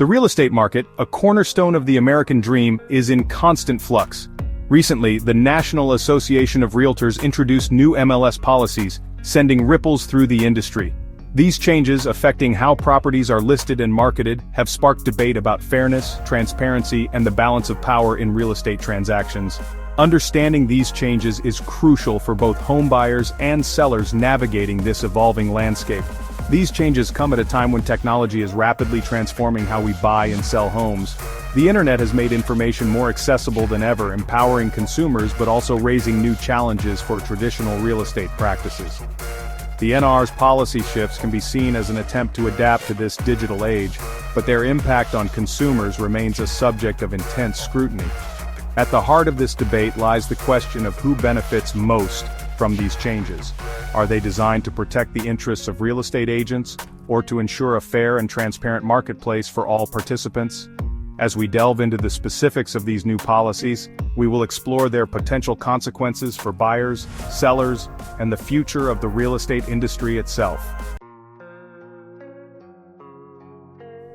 The real estate market, a cornerstone of the American dream, is in constant flux. Recently, the National Association of Realtors introduced new MLS policies, sending ripples through the industry. These changes affecting how properties are listed and marketed have sparked debate about fairness, transparency, and the balance of power in real estate transactions. Understanding these changes is crucial for both homebuyers and sellers navigating this evolving landscape. These changes come at a time when technology is rapidly transforming how we buy and sell homes. The internet has made information more accessible than ever, empowering consumers but also raising new challenges for traditional real estate practices. The NR's policy shifts can be seen as an attempt to adapt to this digital age, but their impact on consumers remains a subject of intense scrutiny. At the heart of this debate lies the question of who benefits most from these changes. Are they designed to protect the interests of real estate agents, or to ensure a fair and transparent marketplace for all participants? As we delve into the specifics of these new policies, we will explore their potential consequences for buyers, sellers, and the future of the real estate industry itself.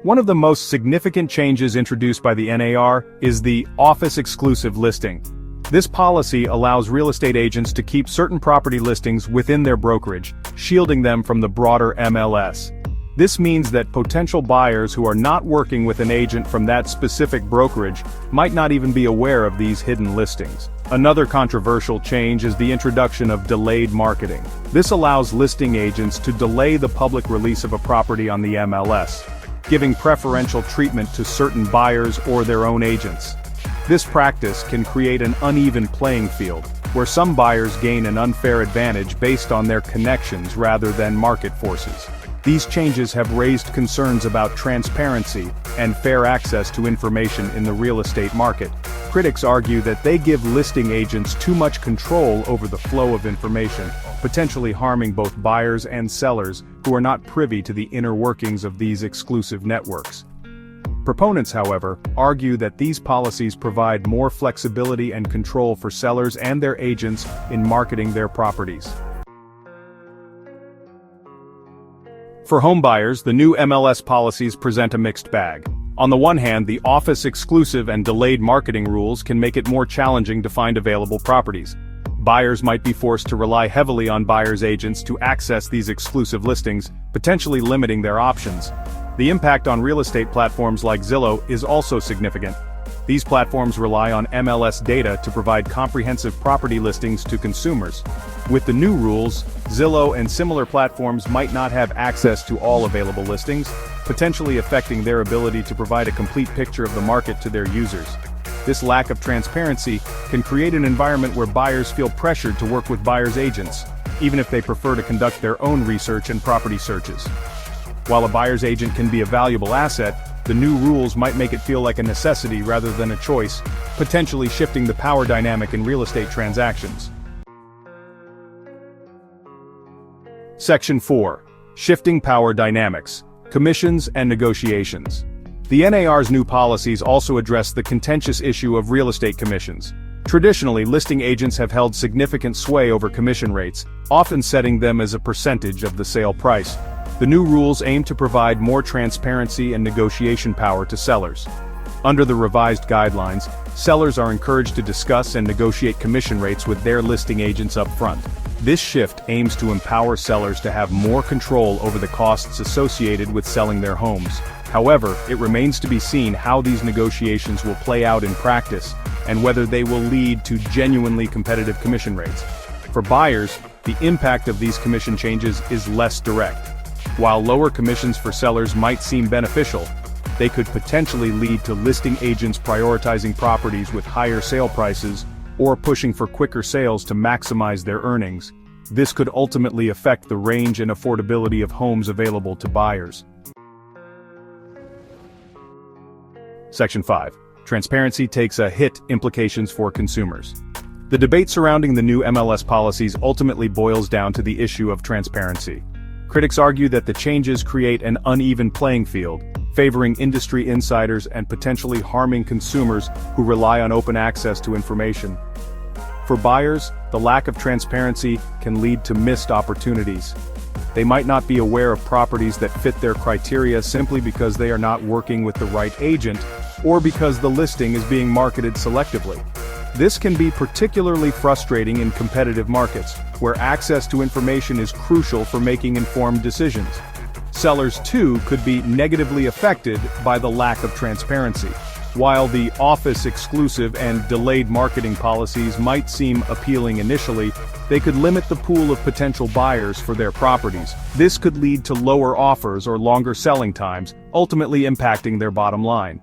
One of the most significant changes introduced by the NAR is the office-exclusive listing. This policy allows real estate agents to keep certain property listings within their brokerage, shielding them from the broader MLS. This means that potential buyers who are not working with an agent from that specific brokerage might not even be aware of these hidden listings. Another controversial change is the introduction of delayed marketing. This allows listing agents to delay the public release of a property on the MLS, giving preferential treatment to certain buyers or their own agents. This practice can create an uneven playing field, where some buyers gain an unfair advantage based on their connections rather than market forces. These changes have raised concerns about transparency and fair access to information in the real estate market. Critics argue that they give listing agents too much control over the flow of information, potentially harming both buyers and sellers who are not privy to the inner workings of these exclusive networks. Proponents, however, argue that these policies provide more flexibility and control for sellers and their agents in marketing their properties. For homebuyers, the new MLS policies present a mixed bag. On the one hand, the office-exclusive and delayed marketing rules can make it more challenging to find available properties. Buyers might be forced to rely heavily on buyers' agents to access these exclusive listings, potentially limiting their options. The impact on real estate platforms like Zillow is also significant. These platforms rely on MLS data to provide comprehensive property listings to consumers. With the new rules, Zillow and similar platforms might not have access to all available listings, potentially affecting their ability to provide a complete picture of the market to their users. This lack of transparency can create an environment where buyers feel pressured to work with buyers' agents, even if they prefer to conduct their own research and property searches. While a buyer's agent can be a valuable asset, the new rules might make it feel like a necessity rather than a choice, potentially shifting the power dynamic in real estate transactions. Section 4. Shifting Power Dynamics, Commissions and Negotiations. The NAR's new policies also address the contentious issue of real estate commissions. Traditionally, listing agents have held significant sway over commission rates, often setting them as a percentage of the sale price. The new rules aim to provide more transparency and negotiation power to sellers. Under the revised guidelines, sellers are encouraged to discuss and negotiate commission rates with their listing agents up front. This shift aims to empower sellers to have more control over the costs associated with selling their homes. However, it remains to be seen how these negotiations will play out in practice, and whether they will lead to genuinely competitive commission rates. For buyers, the impact of these commission changes is less direct. While lower commissions for sellers might seem beneficial, they could potentially lead to listing agents prioritizing properties with higher sale prices or pushing for quicker sales to maximize their earnings. This could ultimately affect the range and affordability of homes available to buyers. Section 5. Transparency takes a hit. Implications for consumers. The debate surrounding the new MLS policies ultimately boils down to the issue of transparency. Critics argue that the changes create an uneven playing field, favoring industry insiders and potentially harming consumers who rely on open access to information. For buyers, the lack of transparency can lead to missed opportunities. They might not be aware of properties that fit their criteria simply because they are not working with the right agent, or because the listing is being marketed selectively. This can be particularly frustrating in competitive markets, where access to information is crucial for making informed decisions. Sellers, too, could be negatively affected by the lack of transparency. While the office-exclusive and delayed marketing policies might seem appealing initially, they could limit the pool of potential buyers for their properties. This could lead to lower offers or longer selling times, ultimately impacting their bottom line.